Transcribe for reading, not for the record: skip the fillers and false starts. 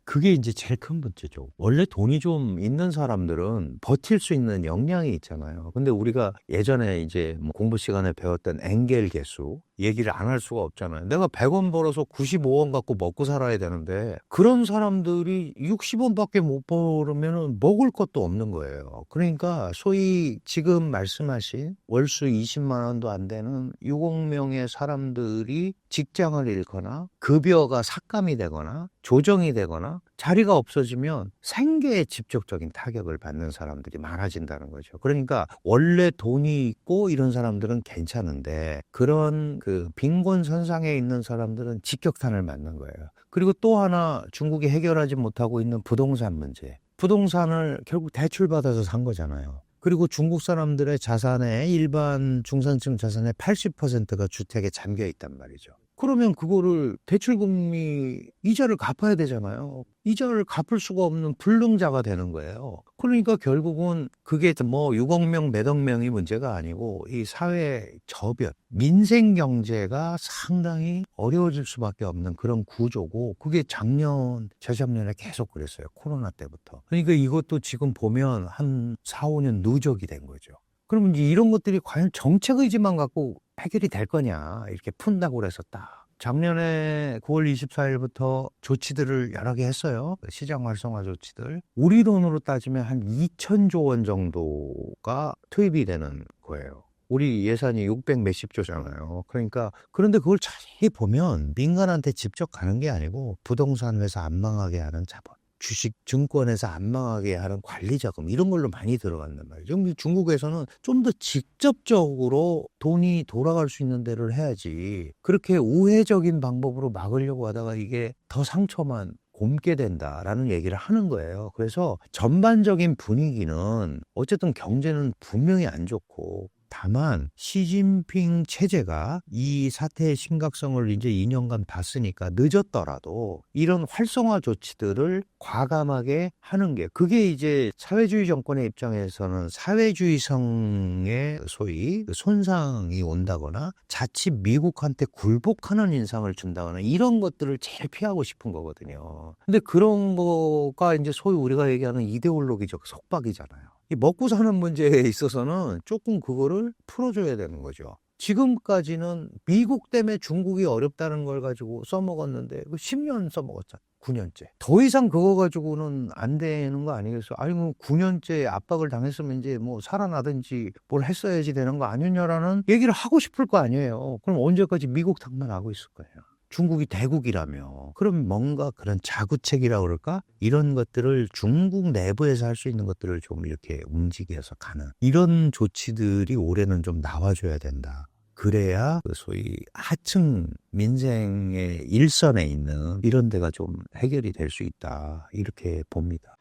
그게 이제 제일 큰 문제죠. 원래 돈이 좀 있는 사람들은 버틸 수 있는 역량이 있잖아요. 근데 우리가 예전에 이제 뭐 공부 시간에 배웠던 엥겔 계수 얘기를 안 할 수가 없잖아요. 내가 100원 벌어서 95원 갖고 먹고 살아야 되는데 그런 사람들이 60원밖에 못 벌으면 먹을 것도 없는 거예요. 그러니까 소위 지금 말씀하신 월수 20만 원도 안 되는 6억명의 사람들이 직장을 잃거나 급여가 삭감이 되거나 조정이 되거나 자리가 없어지면 생계에 직접적인 타격을 받는 사람들이 많아진다는 거죠. 그러니까 원래 돈이 있고 이런 사람들은 괜찮은데 그런 그 빈곤선상에 있는 사람들은 직격탄을 맞는 거예요. 그리고 또 하나 중국이 해결하지 못하고 있는 부동산 문제. 부동산을 결국 대출받아서 산 거잖아요. 그리고 중국 사람들의 자산의 일반 중산층 자산의 80%가 주택에 잠겨 있단 말이죠. 그러면 그거를 대출금리 이자를 갚아야 되잖아요. 이자를 갚을 수가 없는 불능자가 되는 거예요. 그러니까 결국은 그게 뭐 6억 명, 몇억 명이 문제가 아니고 이 사회 저변, 민생 경제가 상당히 어려워질 수밖에 없는 그런 구조고 그게 작년, 재작년에 계속 그랬어요. 코로나 때부터. 그러니까 이것도 지금 보면 한 4, 5년 누적이 된 거죠. 그러면 이제 이런 것들이 과연 정책 의지만 갖고 해결이 될 거냐 이렇게 푼다고 그래서 딱 작년에 9월 24일부터 조치들을 여러 개 했어요. 시장 활성화 조치들. 우리 돈으로 따지면 한 2천조 원 정도가 투입이 되는 거예요. 우리 예산이 600 몇십 조잖아요. 그러니까 그런데 그걸 자세히 보면 민간한테 직접 가는 게 아니고 부동산 회사 안 망하게 하는 자본. 주식 증권에서 안 망하게 하는 관리자금 이런 걸로 많이 들어간단 말이죠. 중국에서는 좀 더 직접적으로 돈이 돌아갈 수 있는 데를 해야지 그렇게 우회적인 방법으로 막으려고 하다가 이게 더 상처만 곪게 된다라는 얘기를 하는 거예요. 그래서 전반적인 분위기는 어쨌든 경제는 분명히 안 좋고 다만 시진핑 체제가 이 사태의 심각성을 이제 2년간 봤으니까 늦었더라도 이런 활성화 조치들을 과감하게 하는 게 그게 이제 사회주의 정권의 입장에서는 사회주의성의 소위 손상이 온다거나 자칫 미국한테 굴복하는 인상을 준다거나 이런 것들을 제일 피하고 싶은 거거든요. 근데 그런 거가 이제 소위 우리가 얘기하는 이데올로기적 속박이잖아요. 이 먹고 사는 문제에 있어서는 조금 그거를 풀어줘야 되는 거죠. 지금까지는 미국 때문에 중국이 어렵다는 걸 가지고 써먹었는데 10년 써먹었잖아요. 9년째. 더 이상 그거 가지고는 안 되는 거 아니겠어요? 아니, 뭐 9년째 압박을 당했으면 이제 뭐 살아나든지 뭘 했어야지 되는 거 아니냐라는 얘기를 하고 싶을 거 아니에요. 그럼 언제까지 미국 탓만 하고 있을 거예요. 중국이 대국이라며. 그럼 뭔가 그런 자구책이라고 그럴까? 이런 것들을 중국 내부에서 할 수 있는 것들을 좀 이렇게 움직여서 가는 이런 조치들이 올해는 좀 나와줘야 된다. 그래야 그 소위 하층 민생의 일선에 있는 이런 데가 좀 해결이 될 수 있다. 이렇게 봅니다.